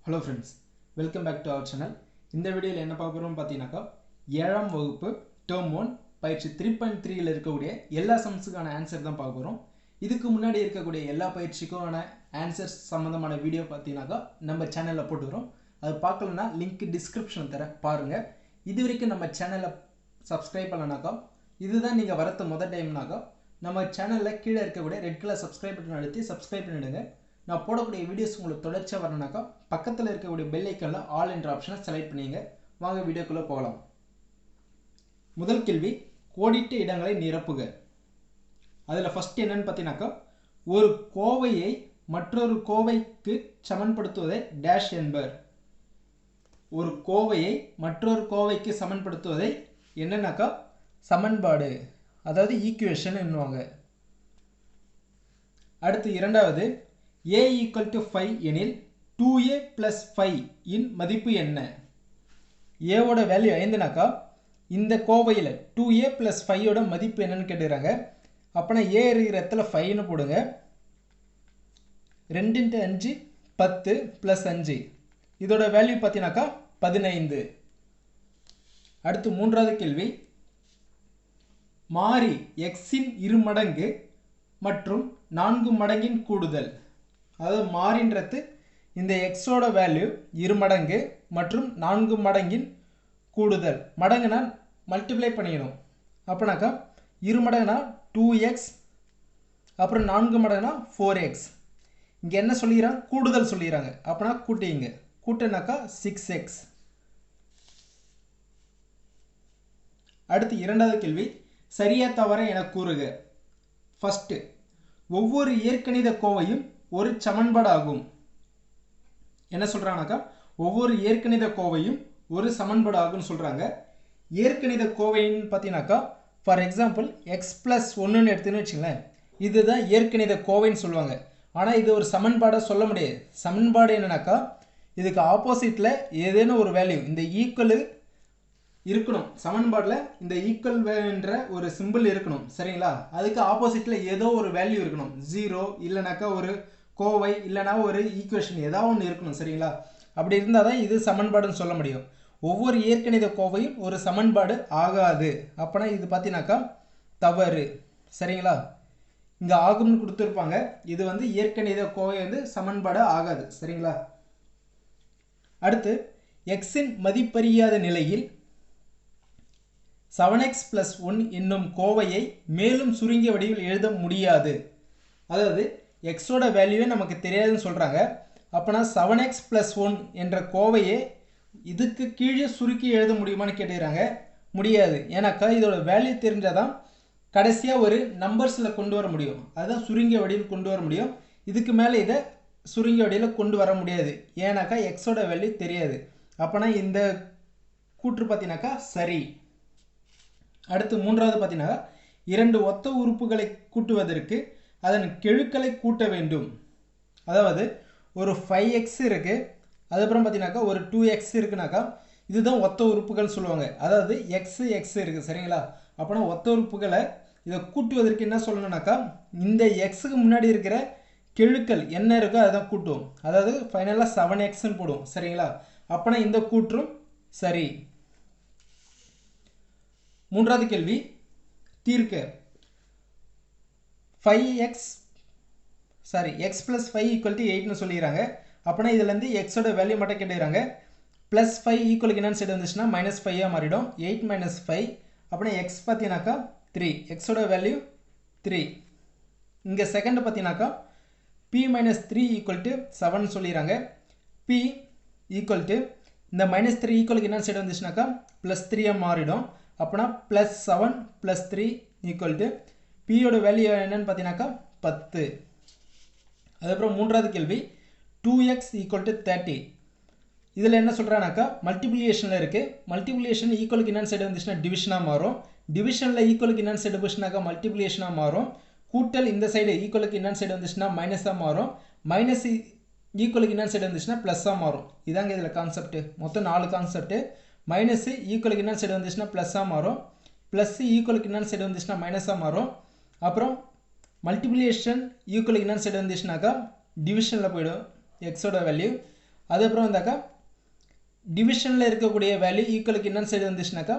Hello friends, welcome back to our channel. இந்த வீடியோல என்ன பார்க்க போறோம் பாத்தீங்கன்னாக்கா 7ஆம் வகுப்பு term 1 பயிற்சி 3.3 ல இருக்கக்கூடிய எல்லா சம்ஸ்க்கான ஆன்சர் தான் பார்க்க போறோம். இதுக்கு முன்னாடி இருக்கக்கூடிய எல்லா பயிற்சிக்கான ஆன்சர்ஸ் சம்பந்தமான வீடியோ பாத்தீங்கன்னாக்கா நம்ம சேனல்ல போட்டுறோம். அது பார்க்கலனா லிங்க் டிஸ்கிரிப்ஷன்ல தரேன் பாருங்க. இதுவரைக்கும் நம்ம சேனலை சப்ஸ்கிரைப் பண்ணலனாக்கா இதுதான் நீங்க வரது முதல் டைம்னாக்கா நம்ம சேனல்ல கீழ இருக்கக்கூடிய ரெட் கலர் சப்ஸ்கிரைப் பட்டன் அழுத்தி சப்ஸ்கிரைப் பண்ணிடுங்க. நான் போடக்கூடிய வீடியோஸ் உங்களுக்கு தொடர்ச்சியா வரணும்னாக்கா பக்கத்துல இருக்கக்கூடிய பெல் ஐகான்ல ஆல் என்ற ஆப்ஷனை செலக்ட் பண்ணீங்க. வாங்க வீடியோக்குள்ள போகலாம். முதல் கேள்வி கோடிட்ட இடங்களை நிரப்புக. அதுல ஃபர்ஸ்ட் என்னன்னு பாத்தீங்கன்னாக்கா ஒரு கோவையை மற்றொரு கோவைக்கு சமன்படுத்துவதை டேஷ் என்பர். ஒரு கோவையை மற்றொரு கோவைக்கு சமன்படுத்துவதை என்னன்னாக்கா சமன்பாடு, அதாவது ஈக்குவேஷன் என்னவாங்க. அடுத்து இரண்டாவது a equal to 5 எனில் 2a plus 5 இன் மதிப்பு என்ன? a ஓட வேல்யூ 5னாக்கா இந்த கோவையில் 2a plus 5 ஓட மதிப்பு என்னன்னு கேட்டுறாங்க. அப்பனா a இருக்கிற இடத்துல 5 னு போடுங்க. 2 × 5 10 plus 5 இதோட வேல்யூ பாத்தீங்கன்னாக்கா 15. அடுத்து மூன்றாவது கேள்வி மாறி x இன் இருமடங்கு மற்றும் 4 மடங்கின் கூடுதல். அதாவது மாறின்றது இந்த x ஓட வேல்யூ இருமடங்கு மற்றும் 4 மடங்கின் கூடுதல். மடங்குனா மல்டிப்ளை பண்ணிடணும். அப்பனாக்கா இருமடங்குனா 2x அப்புறம் 4 மடங்குனா 4x. இங்க என்ன சொல்லிறாங்க? கூடுதல் சொல்லிறாங்க. அப்பனா கூட்டிங்க. கூட்டினாக்கா 6x. அடுத்து இரண்டாவது கேள்வி சரியா தவறா என கூறுக. ஃபர்ஸ்ட் ஒவ்வொரு இயற்கணித கோவையும் ஒரு சமன்பாடு ஆகும். என்ன சொல்றாங்கனாக்கா ஒவ்வொரு இயற்கணித கோவையும் ஒரு சமன்பாடு ஆகும்னு சொல்றாங்க. இயற்கணித கோவைன்னு பாத்தீங்கன்னாக்கா ஃபார் எக்ஸாம்பிள் x plus 1 ன்னு எடுத்துன்னு வச்சுங்களேன். இதுதான் இயற்கணித கோவைன்னு சொல்லுவாங்க. ஆனா இது ஒரு சமன்பாடை சொல்ல முடியாது. சமன்பாடு என்னன்னாக்கா இதுக்கு ஆப்போசிட்ல ஏதேனும் ஒரு வேல்யூ இந்த ஈக்குவல் இருக்கணும். சமன்பாடுல இந்த ஈக்குவல் என்ற ஒரு சிம்பிள் இருக்கணும். சரிங்களா? அதுக்கு ஆப்போசிட்ல ஏதோ ஒரு வேல்யூ இருக்கணும். 0 இல்லனாக்கா ஒரு கோவை இல்லனா ஒரு ஈக்குவேஷன் ஏதாவது ஒன்று இருக்கணும். சரிங்களா? அப்படி இருந்தால் தான் இது சமன்பாடுன்னு சொல்ல முடியும். ஒவ்வொரு இயற்கணித கோவையும் ஒரு சமன்பாடு ஆகாது. அப்பனா இது பார்த்தீங்கன்னாக்கா தவறு. சரிங்களா? இங்க ஆகும்னு கொடுத்துருப்பாங்க. இது வந்து இயற்கணித கோவை வந்து சமன்பாடு ஆகாது. சரிங்களா? அடுத்து எக்ஸின் மதிப்பறியாத நிலையில் 7x plus 1 என்னும் கோவையை மேலும் சுருங்கிய வடிவில் எழுத முடியாது. அதாவது x ஓட வேல்யூவே நமக்கு தெரியாதுன்னு சொல்றாங்க. அப்பனா 7x plus 1 என்ற கோவையை இதுக்கு கீழே சுருக்கி எழுத முடியுமான்னு கேட்டுறாங்க. முடியாது. ஏன்னாக்கா இதோட வேல்யூ தெரிஞ்சாதான் கடைசியா ஒரு நம்பர்ஸ்ல கொண்டு வர முடியும். அதுதான் சுருங்கிய வடிவில் கொண்டு வர முடியும். இதுக்கு மேல இதை சுருங்கிய வடிவில் கொண்டு வர முடியாது. ஏன்னாக்கா x ஓட வேல்யூ தெரியாது. அப்பனா இந்த கூற்று பார்த்தீங்கன்னாக்கா சரி. அடுத்து மூன்றாவது பார்த்தீங்கன்னா இரண்டு ஒத்த உறுப்புகளை கூட்டுவதற்கு அதன் கெழுக்களை கூட்ட வேண்டும். அதாவது ஒரு 5x இருக்கு, அதுக்கப்புறம் பார்த்தீங்கன்னாக்கா ஒரு 2x இருக்குனாக்கா இதுதான் ஒத்த உறுப்புகள் சொல்லுவாங்க. அதாவது x இருக்கு. சரிங்களா? அப்போனா ஒத்த உறுப்புகளை இதை கூட்டுவதற்கு என்ன சொல்லணும்னாக்கா இந்த எக்ஸுக்கு முன்னாடி இருக்கிற கெழுக்கள் என்ன இருக்கோ அதுதான் கூட்டுவோம். அதாவது ஃபைனலாக 7xன்னு போடுவோம். சரிங்களா? அப்போனா இந்த கூற்றும் சரி. மூன்றாவது கேள்வி தீர்க்க. x plus 5 equal to 8 னு சொல்லிடுறாங்க. அப்பனா இதுல இருந்து x ஓட வேல்யூ மட்டும் கேட்டுறாங்க. plus 5 equal க்கு என்ன சைடு வந்துச்சுன்னா -5 ஆ மாறிடும். 8 minus 5 அப்பனா x பார்த்தீங்கன்னாக்கா 3. x ஓட வேல்யூ 3. இங்க செகண்ட் பார்த்தீங்கன்னாக்கா p minus 3 equal to 7 சொல்லிடுறாங்க. p equal to இந்த -3 equal க்கு என்ன சைடு வந்துச்சுனாக்கா +3 ஆ மாறிடும். அப்பனா +7 +3 equal to p ஓட வேல்யூ என்னன்னு பார்த்தீங்கன்னாக்கா 10. அதுக்கப்புறம் மூன்றாவது கேள்வி 2x equal to 30. இதில் என்ன சொல்கிறானாக்கா மல்டிப்ளிகேஷனில் இருக்குது. மல்டிப்ளிகேஷன் ஈக்குவலுக்கு என்ன சைடு வந்துச்சுன்னா டிவிஷனாக மாறும். டிவிஷனில் ஈக்குவலுக்கு என்ன சைடு போச்சுனாக்கா மல்டிப்ளிகேஷனாக மாறும். கூட்டல் இந்த சைடு ஈக்குவலுக்கு என்ன சைடு வந்துச்சுன்னா மைனஸாக மாறும். மைனஸ் ஈக்குவலுக்கு என்ன சைடு வந்துச்சுன்னா ப்ளஸ்ஸாக மாறும். இதாங்க இதில் கான்செப்ட். மொத்தம் 4 கான்செப்ட். மைனஸ் ஈக்குவலுக்கு என்ன சைடு வந்துச்சுன்னா ப்ளஸ்ஸாக மாறும். ப்ளஸ் ஈக்குவலுக்கு என்ன சைடு வந்துச்சுன்னா மைனஸாக மாறும். அப்புறம் மல்டிப்ளிகேஷன் ஈக்குவலுக்கு என்ன சைடு வந்துச்சுனாக்கா டிவிஷனில் போயிடும் எக்ஸோட வேல்யூ. அதுக்கப்புறம் வந்தாக்கா டிவிஷனில் இருக்கக்கூடிய வேல்யூ ஈக்குவலுக்கு இன்னொரு சைடு வந்துச்சுனாக்கா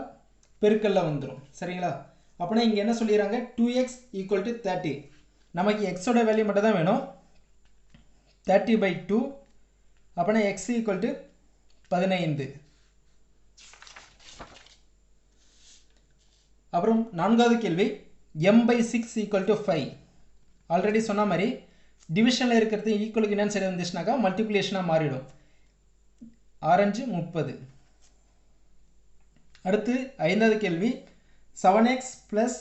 பெருக்கல்ல வந்துடும். சரிங்களா? அப்படின்னா இங்கே என்ன சொல்லிடுறாங்க, 2x ஈக்குவல் டு 30. நமக்கு எக்ஸோட வேல்யூ மட்டும் தான் வேணும். 30/2 அப்படின்னா எக்ஸ் ஈக்குவல் டு 15. அப்புறம் நான்காவது கேள்வி, m/6 ஈக்குவல் டு 5. ஆல்ரெடி சொன்ன மாதிரி டிவிஷனில் இருக்கிறது ஈக்குவலுக்கு என்னன்னு சைடு வந்துச்சுனாக்கா மல்டிப்ளிகேஷனாக மாறிடும். ஆரஞ்சு 30. அடுத்து ஐந்தாவது கேள்வி, 7x +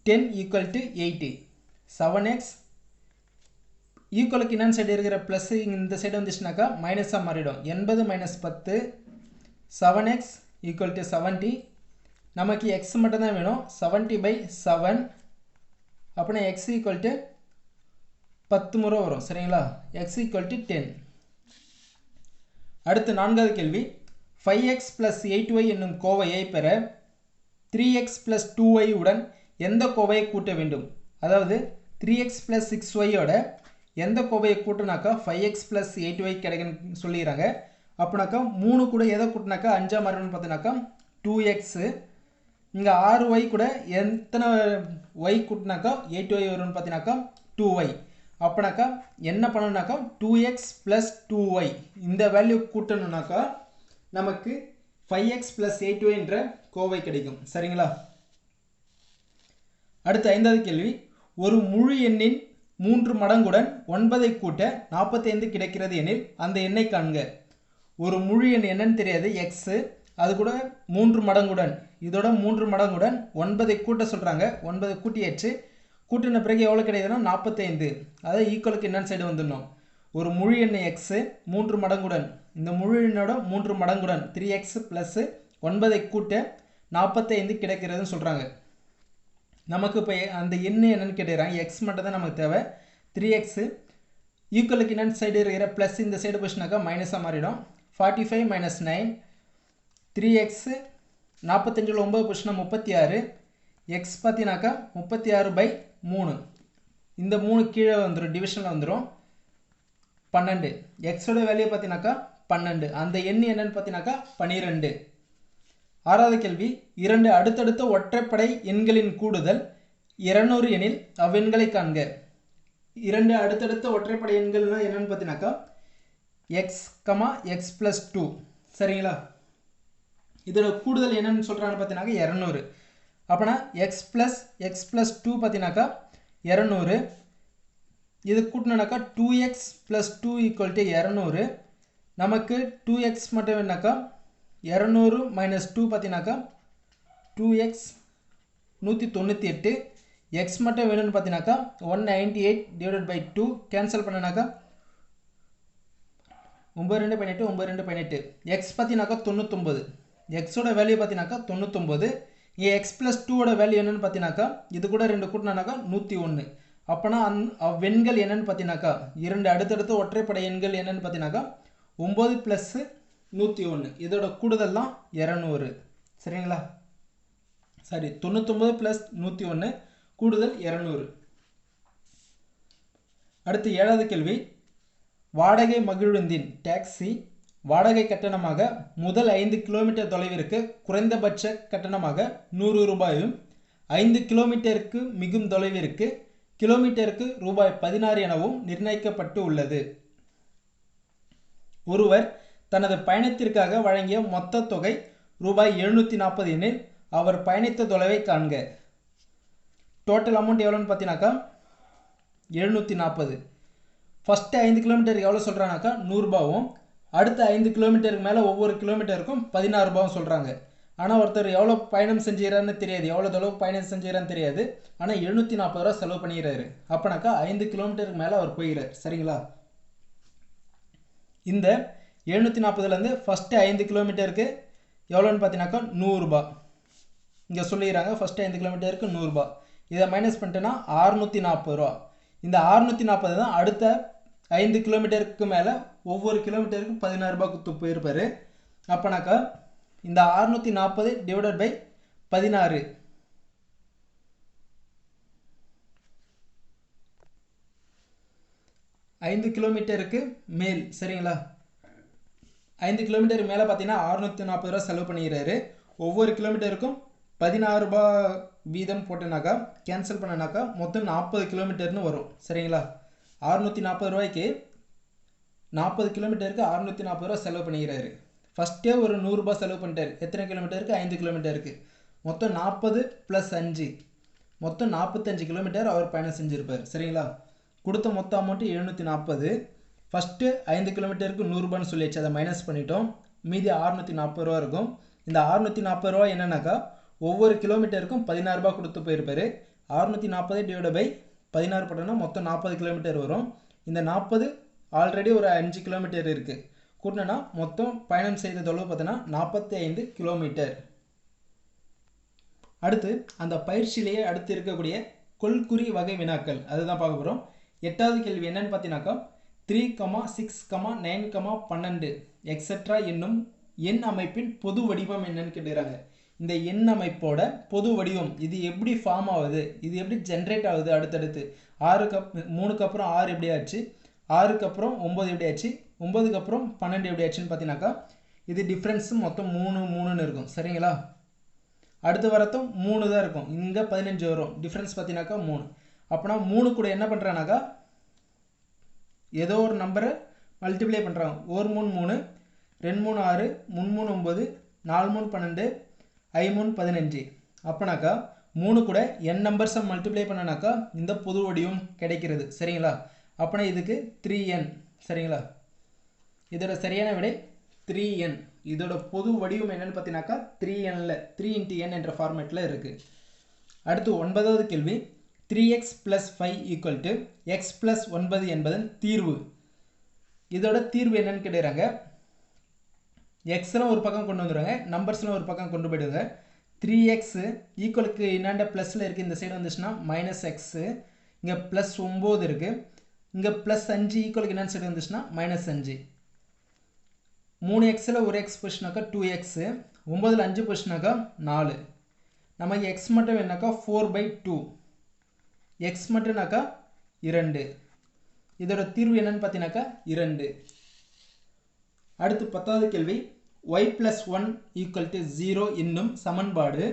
10 ஈக்குவல் டு 80. 7x ஈக்குவலுக்கு என்னன்னு சைடு இருக்கிற ப்ளஸ் இந்த சைடு வந்துச்சுனாக்கா மைனஸாக மாறிடும். 80 - 10. 7x equal to 70. நமக்கு எக்ஸ் மட்டும் தான் வேணும். 70/7 அப்படின்னா எக்ஸ் ஈக்குவல் டு 10 முறை வரும். சரிங்களா? X equal to 10. அடுத்து நான்காவது கேள்வி, 5x + 8y என்னும் கோவையை பெற 3x + 2y உடன் எந்த கோவையை கூட்ட வேண்டும்? அதாவது 3x + 6y ஓட எந்த கோவையை கூட்டினாக்கா 5x + 8y கிடைக்குன்னு சொல்லிடுறாங்க. அப்படின்னாக்கா 3 கூட எதை கூட்டினாக்கா 5 மாறணும்னு பார்த்தீங்கன்னாக்கா 2x. இங்கே 6y கூட எத்தனை y கூட்டினாக்கா 8y வரும்னு பார்த்தீங்கன்னாக்கா 2y. அப்படின்னாக்கா என்ன பண்ணணும்னாக்கா 2x + 2y இந்த வேல்யூ கூட்டணும்னாக்கா நமக்கு 5x + 8y என்ற கோவை கிடைக்கும். சரிங்களா? அடுத்து ஐந்தாவது கேள்வி, ஒரு முழு எண்ணின் 3 மடங்குடன் 9ஐ கூட்ட 45 கிடைக்கிறது எனில் அந்த எண்ணை காண்க. ஒரு முழு எண் என்னன்னு தெரியாது, எக்ஸ். அது கூட 3 மடங்குடன், இதோட 3 மடங்குடன் 9ஐ கூட்ட சொல்கிறாங்க. 9 கூட்டியாச்சு. கூட்டின பிறகு எவ்வளோ கிடைக்குதுன்னா 45. அதாவது ஈக்குவலுக்கு என்னன்னு சைடு வந்துடணும். ஒரு முழு எண் எக்ஸு 3 மடங்குடன், இந்த முழு எண்ணோட 3 மடங்குடன் 3x + 9ஐ கூட்ட 45 கிடைக்கிறதுன்னு சொல்கிறாங்க. நமக்கு இப்போ அந்த எண்ணு என்னன்னு கேட்டுக்கிறாங்க. எக்ஸ் மட்டும் தான் நமக்கு தேவை. 3x ஈக்குவலுக்கு என்னன்னு சைடு இருக்கிற ப்ளஸ் இந்த சைடு போச்சுனாக்கா மைனஸாக மாறிடும். 45 - 9. 3x 45 9 போச்சுன்னா 36. எக்ஸ் பார்த்தீங்கன்னாக்கா 36/3. இந்த 3 கீழே வந்துடும், டிவிஷனில் வந்துடும். 12. எக்ஸோட வேல்யூ பார்த்தீங்கன்னாக்கா 12. அந்த எண் என்னன்னு பார்த்தீங்கன்னாக்கா 12. ஆறாவது கேள்வி, 2 அடுத்தடுத்த ஒற்றைப்படை எண்களின் கூடுதல் 200 எனில் அவ்வெண்களை காண்க. 2 அடுத்தடுத்த ஒற்றைப்படை எண்கள்னா என்னன்னு பார்த்தீங்கன்னாக்கா x, x + 2. சரிங்களா? இதோட கூடுதல் என்னன்னு சொல்கிறான்னு பார்த்தீங்கன்னாக்கா 200. அப்போனா x + 2 பார்த்தீங்கன்னாக்கா 200. இது கூட்டினாக்கா 2x + 2 ஈக்குவல் டு 200. நமக்கு 2x மட்டும் வேணாக்கா 200 - 2 பார்த்தீங்கன்னாக்கா 2x 198. எக்ஸ் மட்டும் வேணும்னு பார்த்தீங்கன்னாக்கா 198/2 கேன்சல் பண்ணனாக்கா 92 18 92 18. எக்ஸ் பார்த்தீங்கன்னாக்கா 99. எக்ஸோட வேல்யூ பார்த்தீங்கன்னாக்கா 99. இங்கே எக்ஸ் + 2ஓட வேல்யூ என்னன்னு பார்த்தீங்கன்னாக்கா இது கூட 2 கூட்டினாக்கா 101. அப்போனா வெண்கள் என்னன்னு பார்த்தீங்கன்னாக்கா 2 அடுத்தடுத்த ஒற்றைப்படை எண்கள் என்னன்னு பார்த்தீங்கன்னாக்கா 9 + 101. இதோட கூடுதல் தான் 200. சரிங்களா? சரி, 99 + 101 கூடுதல் 200. அடுத்து ஏழாவது கேள்வி, வாடகை மகிழுந்தின் டாக்ஸி வாடகை கட்டணமாக முதல் 5 கிலோமீட்டர் தொலைவிற்கு குறைந்தபட்ச கட்டணமாக 100 ரூபாயும் 5 கிலோமீட்டருக்கு மிகும் தொலைவிற்கு கிலோமீட்டருக்கு ரூபாய் 16 எனவும் நிர்ணயிக்கப்பட்டு உள்ளது. ஒருவர் தனது பயணத்திற்காக வழங்கிய மொத்த தொகை ரூபாய் 740 எனில் அவர் பயணித்த தொலைவை காண்க. டோட்டல் அமௌண்ட் எவ்வளோன்னு பார்த்தீங்கன்னாக்கா 740. ஃபஸ்ட்டு 5 கிலோமீட்டருக்கு எவ்வளோ சொல்கிறாங்கனாக்கா 100 ரூபாவும், அடுத்த 5 கிலோமீட்டருக்கு மேலே ஒவ்வொரு கிலோமீட்டருக்கும் 16 ரூபாவும் சொல்கிறாங்க. ஆனால் ஒருத்தர் எவ்வளோ பயணம் செஞ்சுக்கிறான்னு தெரியாது, எவ்வளோ தொலைவு பயணம் செஞ்சுக்கிறான்னு தெரியாது. ஆனால் 740 ரூபா செலவு பண்ணிக்கிறாரு. அப்போனாக்கா 5 கிலோமீட்டருக்கு மேலே அவர் போயிடுறார். சரிங்களா? இந்த 740லேருந்து ஃபஸ்ட்டு 5 கிலோமீட்டருக்கு எவ்வளோன்னு பார்த்தீங்கன்னாக்கா 100 ரூபா இங்கே சொல்லிடுறாங்க. ஃபஸ்ட்டு 5 கிலோமீட்டருக்கு 100 ரூபா. இதை மைனஸ் பண்ணிட்டேன்னா 640 ரூபா. இந்த 640 தான் அடுத்த 5 கிலோமீட்டருக்கு மேலே ஒவ்வொரு கிலோமீட்டருக்கு 16 ரூபா கொடுத்து போயிருப்பார். அப்போனாக்கா இந்த 640 / 16 5 கிலோமீட்டருக்கு மேல். சரிங்களா? 5 கிலோமீட்டர் மேலே பார்த்தீங்கன்னா 640 ரூபா செலவு பண்ணிடுறாரு. ஒவ்வொரு கிலோமீட்டருக்கும் 16 ரூபா வீதம் போட்டனாக்கா கேன்சல் பண்ணனாக்கா மொத்தம் 40 கிலோமீட்டர்னு வரும். சரிங்களா? 640 ரூபாய்க்கு 40 கிலோமீட்டருக்கு 640 ரூபா செலவு பண்ணிக்கிறாரு. ஃபஸ்ட்டே ஒரு 100 ரூபா செலவு பண்ணிட்டார். எத்தனை கிலோமீட்டருக்கு? 5 கிலோமீட்டருக்கு. மொத்தம் 40 + 5 மொத்தம் 45 கிலோமீட்டர் அவர் பயணம் செஞ்சுருப்பார். சரிங்களா? கொடுத்த மொத்த அமௌண்ட்டு 740. ஃபஸ்ட்டு 5 கிலோமீட்டருக்கு 100 ரூபான்னு சொல்லியாச்சு, அதை மைனஸ் பண்ணிட்டோம். மீதி 640 ரூபா இருக்கும். இந்த 640 ரூபா என்னன்னாக்கா ஒவ்வொரு கிலோமீட்டருக்கும் 16 ரூபா கொடுத்து போயிருப்பார். 640 / 16 போட்டோன்னா மொத்தம் 40 கிலோமீட்டர் வரும். இந்த 40 ஆல்ரெடி ஒரு 5 கிலோமீட்டர் இருக்குது. கூட்டினா மொத்தம் பயணம் செய்த தொலைவு பார்த்தோன்னா 45 கிலோமீட்டர். அடுத்து அந்த பயிற்சியிலேயே அடுத்து இருக்கக்கூடிய கொள்குறி வகை வினாக்கள் அதுதான் பார்க்க போகிறோம். 8வது கேள்வி என்னன்னு பார்த்தீங்கன்னாக்கா 3, 6, 9, 12 எக்ஸெட்ரா என்னும் எண் அமைப்பின் பொது வடிவம் என்னன்னு கேட்டுக்கிறாங்க. இந்த எண் அமைப்போட பொது வடிவம் இது எப்படி ஃபார்ம் ஆகுது, இது எப்படி ஜென்ரேட் ஆகுது, அடுத்தடுத்து 3க்கு அப்புறம் 6 எப்படி ஆச்சு, 6க்கு அப்புறம் 9 எப்படி ஆச்சு, 9க்கு அப்புறம் 12 எப்படி ஆச்சுன்னு பார்த்தீங்கன்னாக்கா இது டிஃப்ரென்ஸ் மொத்தம் 3 இருக்கும். சரிங்களா? அடுத்து வரத்தும் 3 தான் இருக்கும். இங்கே 15 வரும். டிஃப்ரென்ஸ் பார்த்தீங்கன்னாக்கா 3. அப்போனா 3 கூட என்ன பண்ணுறானாக்கா ஏதோ ஒரு நம்பரை மல்டிப்ளை பண்ணுறாங்க. 1 3 3, 2 3 6, 3 3 9, 4 3 12, 5 3 15. அப்போனாக்கா 3 கூட n நம்பர்ஸை மல்டிப்ளை பண்ணனாக்கா இந்த பொது வடிவம் கிடைக்கிறது. சரிங்களா? அப்போனா இதுக்கு 3n. சரிங்களா? இதோட சரியான விடை 3n. இதோட பொது வடிவம் என்னன்னு பார்த்தீங்கன்னாக்கா 3nல 3 × n என்ற ஃபார்மேட்டில் இருக்குது. அடுத்து 9வது கேள்வி 3x + 5 = x + 9 என்பதன் தீர்வு. இதோட தீர்வு என்னன்னு கேட்குறாங்க. எக்ஸ்லாம் ஒரு பக்கம் கொண்டு வந்துடுவாங்க, நம்பர்ஸ்லாம் ஒரு பக்கம் கொண்டு போயிடுங்க. 3x ஈக்குவலுக்கு என்னாண்ட ப்ளஸில் இருக்குது, இந்த சைடு வந்துச்சுன்னா -x, இங்கே +9 இருக்குது, இங்கே +5 ஈக்குவலுக்கு என்னென்ன சைடு வந்துச்சுன்னா -5. 3xல ஒரு x போச்சுனாக்கா 2x, 9ல் 5 போச்சுனாக்கா 4. நமக்கு x மட்டும் வேணாக்கா 4/2, x மட்டும்னாக்கா 2. இதோட தீர்வு என்னன்னு பார்த்தீங்கன்னாக்கா 2. அடுத்து 10வது கேள்வி y + 1 = 0 என்னும் சமன்பாடு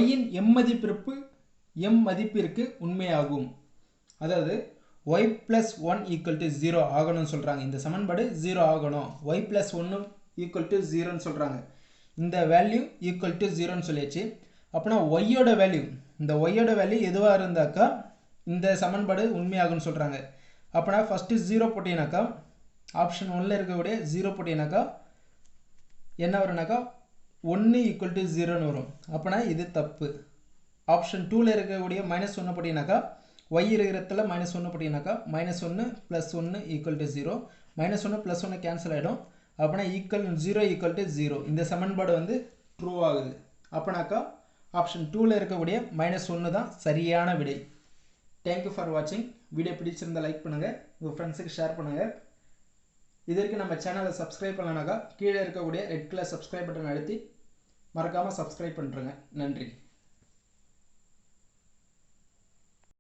yன் m மதிப்பிற்கு உண்மையாகும். அதாவது y + 1 = 0 ஆகணும்னு சொல்கிறாங்க. இந்த சமன்பாடு 0 ஆகணும். y + 1 = 0ன்னு சொல்கிறாங்க. இந்த வேல்யூ = 0ன்னு சொல்லியாச்சு. அப்போனா ஒய்யோட வேல்யூ, இந்த ஒய்யோட வேல்யூ எதுவாக இருந்தாக்கா இந்த சமன்பாடு உண்மையாகும்னு சொல்கிறாங்க. அப்போனா ஃபஸ்ட்டு 0 போட்டீங்கன்னாக்கா ஆப்ஷன் 1ல் இருக்கக்கூடிய 0 போட்டீங்கன்னாக்கா என்ன வரும்னாக்கா 1 = 0ன்னு வரும். அப்போனா இது தப்பு. ஆப்ஷன் 2ல் இருக்கக்கூடிய -1 போட்டீங்கன்னாக்கா y இருக்கிறதுல -1 போட்டீங்கன்னாக்கா -1 + 1 = 0, -1 + 1 கேன்சல் ஆகிடும். அப்போனா 0 = 0. இந்த சமன்பாடு வந்து ட்ரூ ஆகுது. அப்போனாக்கா ஆப்ஷன் 2ல் இருக்கக்கூடிய -1 தான் சரியான விடை. தேங்க்யூ ஃபார் வாட்சிங். வீடியோ பிடிச்சிருந்தால் லைக் பண்ணுங்கள், உங்கள் ஃப்ரெண்ட்ஸுக்கு ஷேர் பண்ணுங்கள். இதற்கு நம்ம சேனலை சப்ஸ்கிரைப் பண்ணலனாக்கா கீழே இருக்கக்கூடிய ரெட் கலர் சப்ஸ்கிரைப் பட்டன் அழுத்தி மறக்காமல் சப்ஸ்கிரைப் பண்ணுறேங்க. நன்றி.